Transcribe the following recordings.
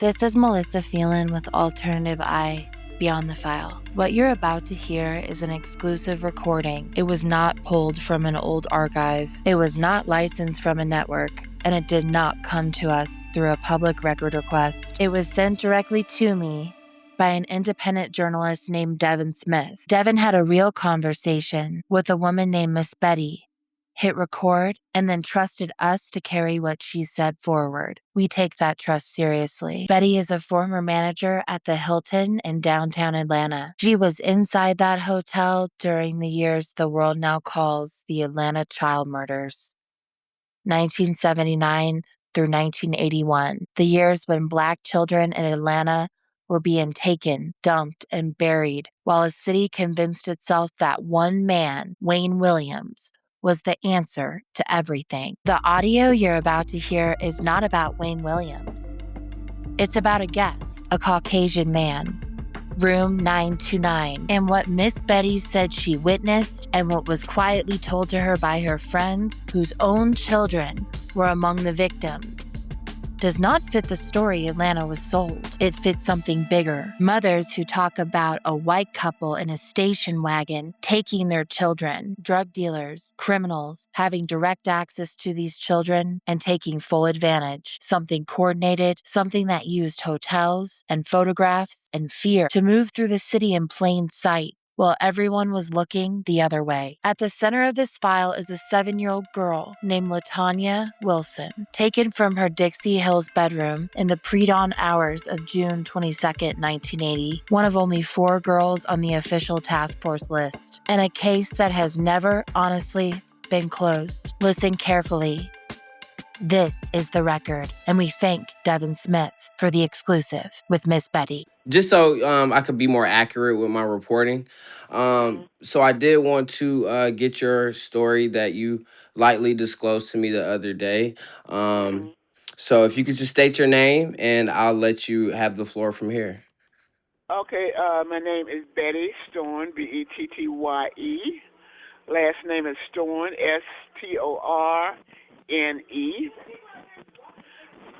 This is Melissa Phelan with Alternative Eye Beyond the File. What you're about to hear is an exclusive recording. It was not pulled from an old archive. It was not licensed from a network. And it did not come to us through a public record request. It was sent directly to me by an independent journalist named Devin Smith. Devin had a real conversation with a woman named Miss Bettye, hit record, and then trusted us to carry what she said forward. We take that trust seriously. Bettye is a former manager at the Hilton in downtown Atlanta. She was inside that hotel during the years the world now calls the Atlanta child murders. 1979 through 1981, the years when Black children in Atlanta were being taken, dumped, and buried, while a city convinced itself that one man, Wayne Williams, was the answer to everything. The audio you're about to hear is not about Wayne Williams. It's about a guest, a Caucasian man. Room 929, and what Miss Bettye said she witnessed and what was quietly told to her by her friends, whose own children were among the victims, does not fit the story Atlanta was sold. It fits something bigger. Mothers who talk about a white couple in a station wagon taking their children, drug dealers, criminals having direct access to these children and taking full advantage. Something coordinated, something that used hotels and photographs and fear to move through the city in plain sight, while everyone was looking the other way. At the center of this file is a 7-year-old girl named LaTonya Wilson, taken from her Dixie Hills bedroom in the pre-dawn hours of June 22nd, 1980, one of only 4 girls on the official task force list, and a case that has never, honestly, been closed. Listen carefully. This is the record, and we thank Devin Smith for the exclusive with Miss Bettye. Just so I could be more accurate with my reporting. So I did want to get your story that you lightly disclosed to me the other day. So if you could just state your name, and I'll let you have the floor from here. Okay, my name is Bettye Storne, Bettye. Last name is Storne, Storne.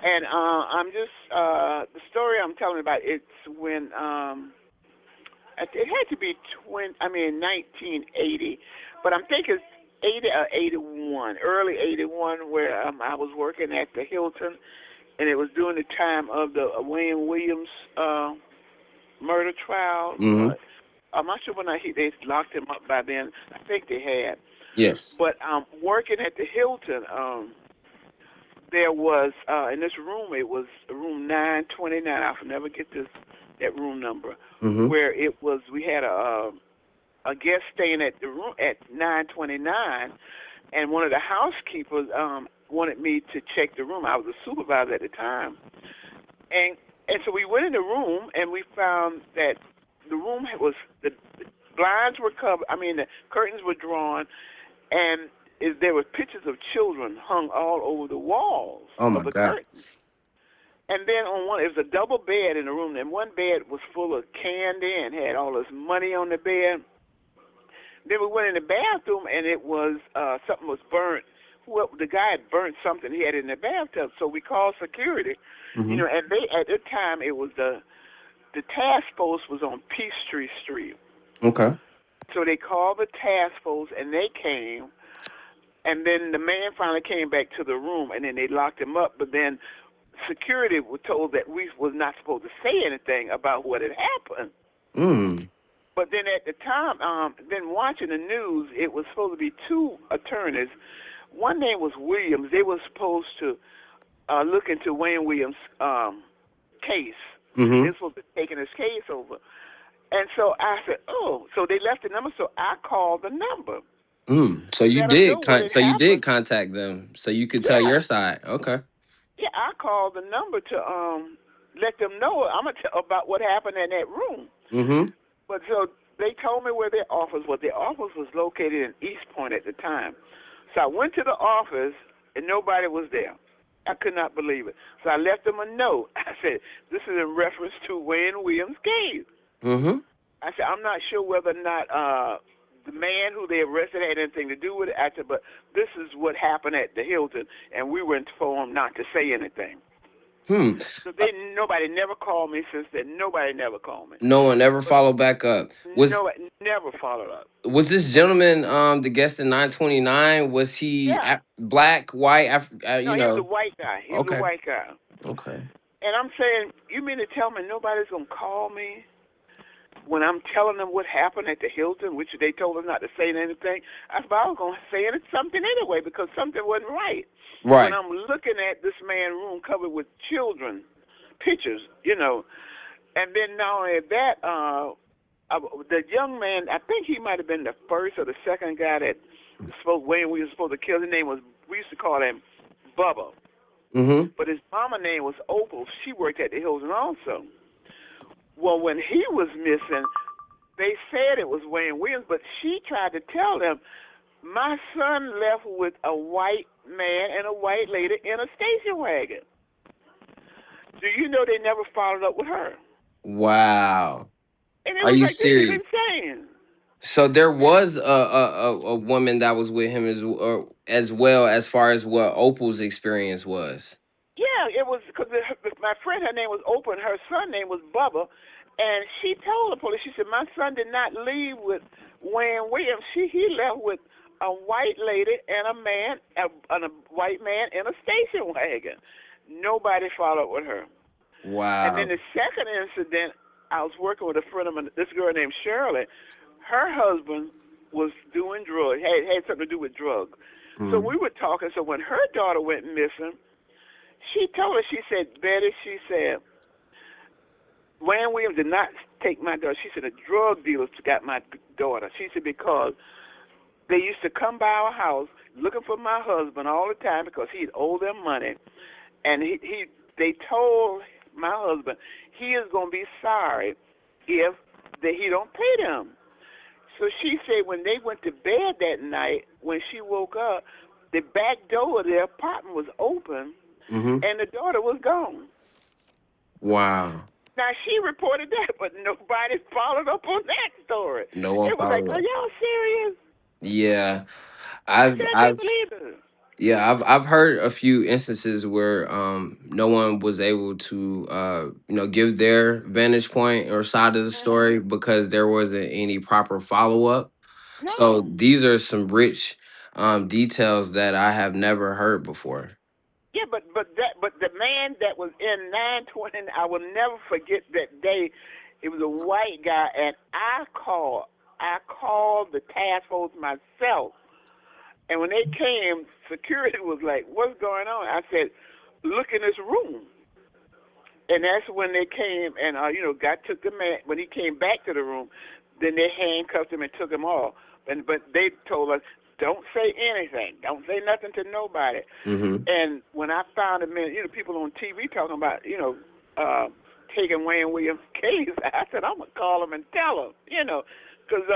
And I'm just the story I'm telling about. It's when it had to be 1980, but I'm thinking it's 80 or 81, early 81, where I was working at the Hilton, and it was during the time of the Wayne Williams murder trial. Mm-hmm. I'm not sure when they locked him up by then. I think they had. Yes. But working at the Hilton, there was in this room. It was room 929. I'll never get that room number. Mm-hmm. Where it was. We had a guest staying at the room at 929, and one of the housekeepers wanted me to check the room. I was a supervisor at the time, and so we went in the room and we found that the room was the blinds were covered. The curtains were drawn, and there were pictures of children hung all over the walls of the curtains. And then on one, it was a double bed in the room, and one bed was full of candy and had all this money on the bed. Then we went in the bathroom, and it was something was burnt. The guy had burnt something he had in the bathtub, so we called security. Mm-hmm. And they at the time it was the task force was on Peachtree Street. Okay. So they called the task force, and they came, and then the man finally came back to the room, and then they locked him up. But then security was told that we was not supposed to say anything about what had happened. But then at the time, then watching the news, it was supposed to be 2 attorneys. One name was Williams. They were supposed to look into Wayne Williams' case. Mm-hmm. They were supposed to be taking his case over. And so I said, oh, so they left the number, so I called the number. So you did contact them, so you could tell your side. Okay. Yeah, I called the number to let them know about what happened in that room. Mm-hmm. But so they told me where their office was. Their office was located in East Point at the time. So I went to the office, and nobody was there. I could not believe it. So I left them a note. I said, this is in reference to Wayne Williams' case. Mm-hmm. I said, I'm not sure whether or not the man who they arrested had anything to do with it. I said, but this is what happened at the Hilton, and we were informed not to say anything. Hmm. So they nobody never called me since then. Nobody never called me. No one ever But followed back up. nobody never followed up. Was this gentleman the guest in 929? Was he Yeah. black, white, No, you he was a know? white guy. He was a Okay. white guy. Okay. And I'm saying, you mean to tell me nobody's gonna call me when I'm telling them what happened at the Hilton, which they told us not to say anything? I thought I was gonna say something anyway because something wasn't right. When Right. I'm looking at this man's room covered with children pictures, and then not only that, the young man, I think he might have been the first or the second guy that Wayne we were supposed to kill. His name was, we used to call him Bubba. Mm-hmm. But his mama name was Opal. She worked at the Hilton also. Well, when he was missing, they said it was Wayne Williams, but she tried to tell them, my son left with a white man and a white lady in a station wagon. Do you know they never followed up with her? Wow. And it Are was you like, this is serious? insane. So there was a woman that was with him as well as far as what Opal's experience was. Yeah, it was because my friend, her name was Oprah, and her son name was Bubba, and she told the police, she said, my son did not leave with Wayne Williams. He left with a white lady and a white man in a station wagon. Nobody followed with her. And then Wow. the second incident, I was working with a friend of mine, this girl named Shirley. Her husband was doing drugs, had something to do with drugs. So Mm-hmm. we were talking. So when her daughter went missing, she told her, she said, Betty, she said, Wayne Williams did not take my daughter. She said, the drug dealers got my daughter. She said, because they used to come by our house looking for my husband all the time because he'd owe them money. And they told my husband he is going to be sorry if he don't pay them. So she said when they went to bed that night, when she woke up, the back door of their apartment was open Mm-hmm. and the daughter was gone. Wow. Now she reported that, but nobody followed up on that story. No one It was like, followed are up. y'all serious? Yeah. I I've said I can't I've believe it. I've heard a few instances where no one was able to give their vantage point or side of the story Mhm. because there wasn't any proper follow up. So No. these are some rich details that I have never heard before. Yeah, but the man that was in 920, I will never forget that day. It was a white guy, and I called the task force myself. And when they came, security was like, "What's going on?" I said, "Look in this room." And that's when they came and got took the man. When he came back to the room, then they handcuffed him and took him off. But they told us, "Don't say anything. Don't say nothing to nobody." Mm-hmm. And when I found him, people on TV talking about, taking Wayne Williams' case, I said, I'm going to call him and tell him, because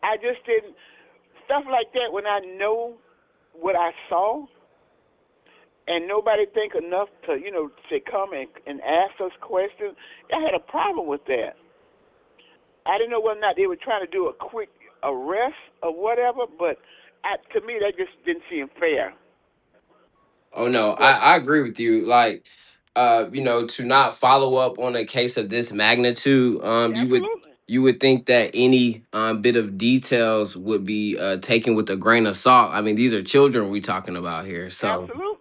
I just didn't, stuff like that, when I know what I saw and nobody think enough to, to come and ask us questions, I had a problem with that. I didn't know whether or not they were trying to do a quick arrest or whatever, but to me, that just didn't seem fair. Oh no, But I agree with you. Like, to not follow up on a case of this magnitude, absolutely. you would think that any bit of details would be taken with a grain of salt. I mean, these are children we talking about here. So, Absolutely.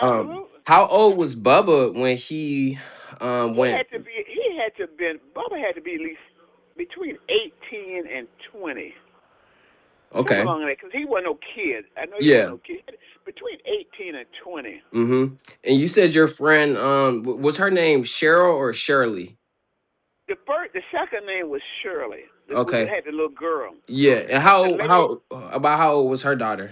Absolutely. how old was Bubba when he went? He had to have been Bubba had to be at least between 18 and 20. Somewhere Okay, along there, because he wasn't no kid. I know he wasn't yeah. no kid. Between 18 and 20. Mm-hmm. And you said your friend was her name Cheryl or Shirley? The second name was Shirley. Okay, Had the little girl. yeah. And The lady, how old was her daughter?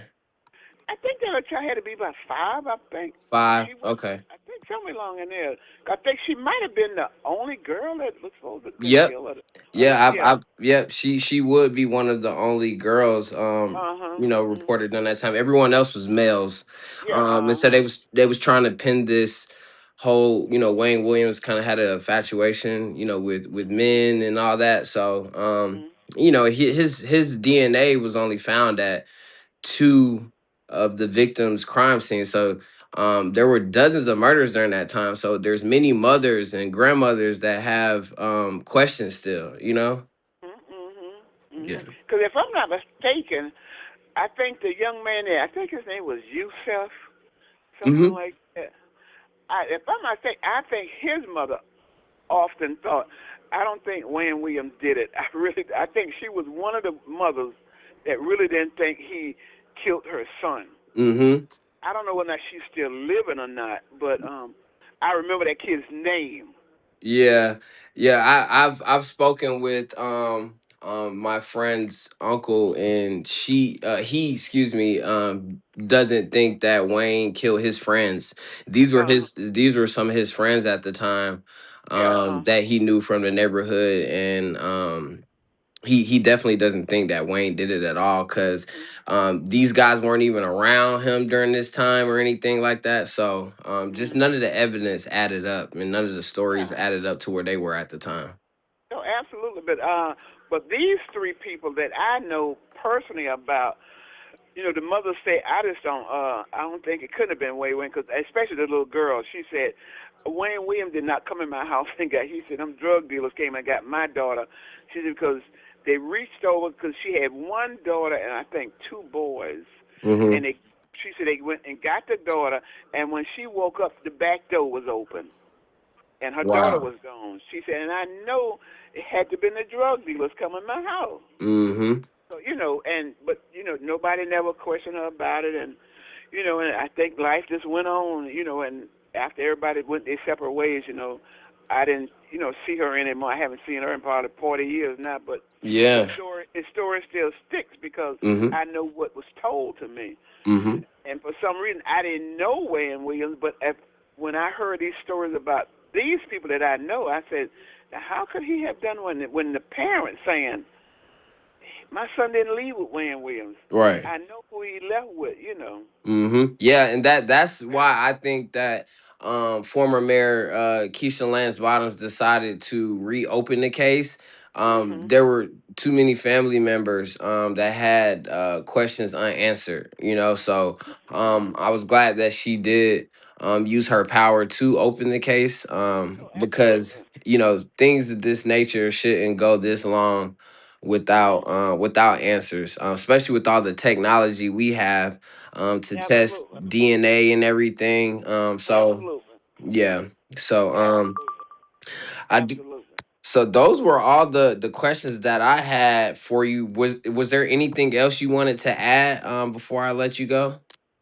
I think that child had to be about 5, I think. Five. She was, Okay. I think, somewhere along in there. I think she might have been the only girl that was supposed to have been Yep. killed. Yeah, Yeah. yep, she would be one of the only girls Uh-huh. reported during that time. Everyone else was males. Yeah, And so uh-huh. they was trying to pin this whole, Wayne Williams kind of had a infatuation, with men and all that. So Mhm. his DNA was only found at two of the victims' crime scenes. So there were dozens of murders during that time. So there's many mothers and grandmothers that have questions still, you know? Yeah. Because if I'm not mistaken, I think the young man there, I think his name was Yusef, something Hmm. like that. If I'm not mistaken, I think his mother often thought. I don't think Wayne Williams did it. I think she was one of the mothers that really didn't think he killed her son. Hmm. I don't know whether or not she's still living or not, but I remember that kid's name. Yeah, yeah. I've spoken with my friend's uncle, and he, excuse me, doesn't think that Wayne killed his friends. These were some of his friends at the time, Yeah, uh-huh. that he knew from the neighborhood, and he definitely doesn't think that Wayne did it at all, because Mhm. these guys weren't even around him during this time or anything like that. So just Mhm. none of the evidence added up, and none of the stories Yeah. added up to where they were at the time. No, absolutely. But these three people that I know personally about, the mother said, I don't think it couldn't have been Wayne Williams, because especially the little girl. She said, Wayne Williams did not come in my house and got. He said, them drug dealers came and got my daughter. She said because they reached over because she had one daughter and I think two boys, Hmm. and they. She said they went and got the daughter, and when she woke up, the back door was open, and her daughter Wow. was gone. She said, and I know it had to been the drug dealers coming in my house. Hmm. So but nobody never questioned her about it, and and I think life just went on, and after everybody went their separate ways, I didn't, see her anymore. I haven't seen her in probably 40 years now, but Yeah. his story still sticks because Hmm. I know what was told to me, Hmm. and for some reason I didn't know Wayne Williams, but when I heard these stories about these people that I know, I said, now how could he have done when the parents saying my son didn't leave with Wayne Williams. Right. I know who he left with. Yeah, and that's why I think that former Mayor Keisha Lance Bottoms decided to reopen the case. Mhm. There were too many family members that had questions unanswered, so Mhm. I was glad that she did use her power to open the case, Oh, because absolutely. things of this nature shouldn't go this long without Mhm. without answers, especially with all the technology we have to test Absolutely. DNA and everything. So Absolutely. yeah. So Absolutely. I do, Absolutely. so those were all the questions that I had for you. Was there anything else you wanted to add before I let you go?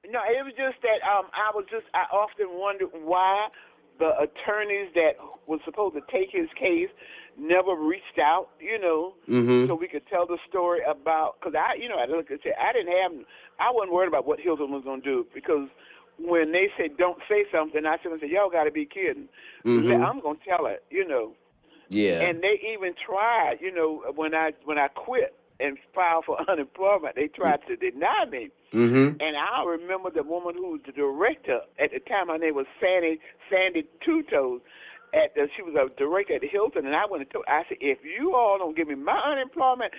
No, it was just that I often wondered why the attorneys that was supposed to take his case never reached out, so Mm-hmm. we could tell the story about. Because I looked and said I wasn't worried about what Hilton was gonna do because when they said don't say something, I said y'all got to be kidding. Mm-hmm. I'm gonna tell it. Yeah. And they even tried, when I quit and filed for unemployment, they tried to deny me. Mm-hmm. And I remember the woman who was the director at the time. Her name was Sandy Two Toes. She was a director at the Hilton, and I went and told. I said, if you all don't give me my unemployment,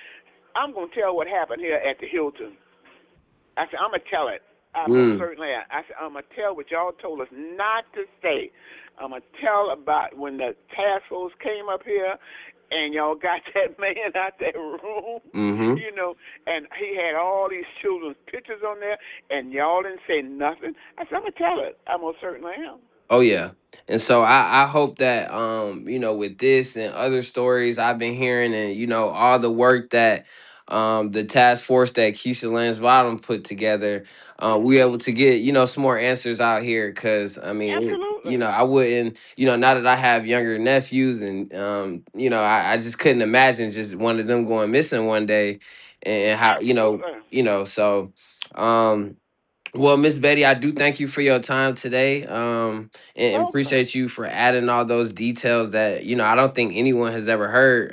I'm gonna tell what happened here at the Hilton. I said, I'm gonna tell it. I most Mm. certainly am. I said, I'm gonna tell what y'all told us not to say. I'm gonna tell about when the task force came up here and y'all got that man out that room, Mm-hmm. and he had all these children's pictures on there, and y'all didn't say nothing. I said, I'm gonna tell it. I most certainly am. Oh yeah. And so I hope that with this and other stories I've been hearing, and all the work that the task force that Keisha Lance Bottom put together, we Mhm. able to get, some more answers out here, cuz I mean, Absolutely. I wouldn't, now that I have younger nephews, and I just couldn't imagine just one of them going missing one day, and how, Absolutely. so um well, Miss Betty, I do thank you for your time today, You're and welcome. appreciate you for adding all those details that I don't think anyone has ever heard,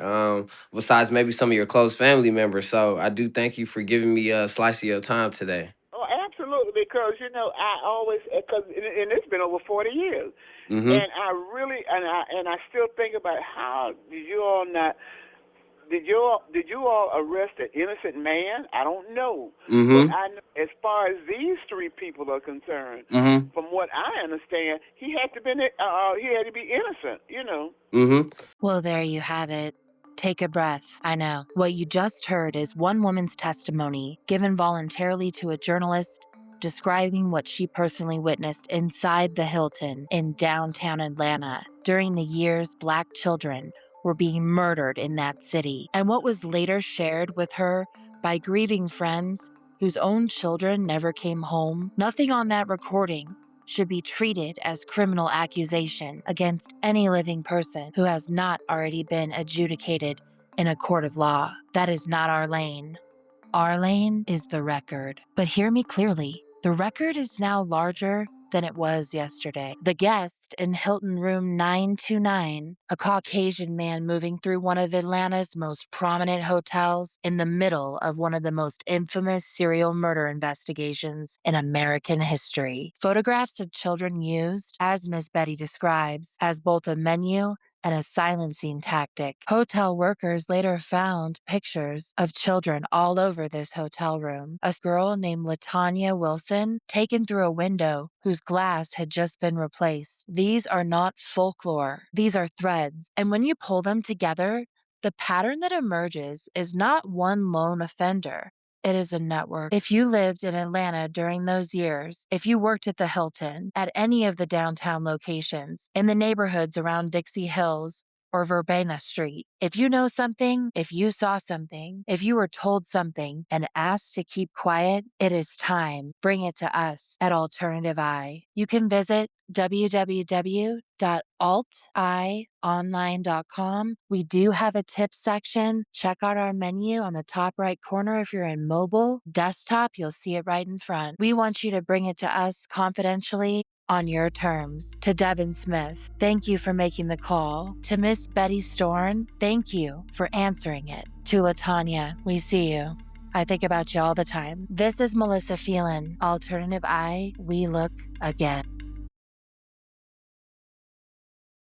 besides maybe some of your close family members. So I do thank you for giving me a slice of your time today. Oh, absolutely. Because I always because and it's been over 40 years, Mm-hmm. and I really and I still think about how did you all not did you all arrest an innocent man? I don't know, but Mm-hmm. I know, as far as these three people are concerned, Mm-hmm. from what I understand, he had to be innocent. You know. Mm-hmm. Well, there you have it. Take a breath. I know. What you just heard is one woman's testimony given voluntarily to a journalist describing what she personally witnessed inside the Hilton in downtown Atlanta during the years Black children were being murdered in that city, and what was later shared with her by grieving friends whose own children never came home. Nothing on that recording should be treated as criminal accusation against any living person who has not already been adjudicated in a court of law. That is not our lane. Our lane is the record. But hear me clearly, the record is now larger than it was yesterday. The guest in Hilton room 929, a Caucasian man moving through one of Atlanta's most prominent hotels in the middle of one of the most infamous serial murder investigations in American history. Photographs of children used, as Ms. Bettye describes, as both a menu and a silencing tactic. Hotel workers later found pictures of children all over this hotel room. A girl named LaTonya Wilson taken through a window whose glass had just been replaced. These are not folklore. These are threads. And when you pull them together, the pattern that emerges is not one lone offender. It is a network. If you lived in Atlanta during those years, if you worked at the Hilton, at any of the downtown locations, in the neighborhoods around Dixie Hills or Verbena Street, if you know something, if you saw something, if you were told something and asked to keep quiet, it is time. Bring it to us at Alternative Eye. You can visit www.altionline.com. We do have a tip section. Check out our menu on the top right corner if you're in mobile. Desktop, you'll see it right in front. We want you to bring it to us confidentially on your terms. To Devin Smith, thank you for making the call. To Miss Bettye Storne, thank you for answering it. To LaTonya, we see you. I think about you all the time. This is Melissa Phelan. Alternative Eye, we look again.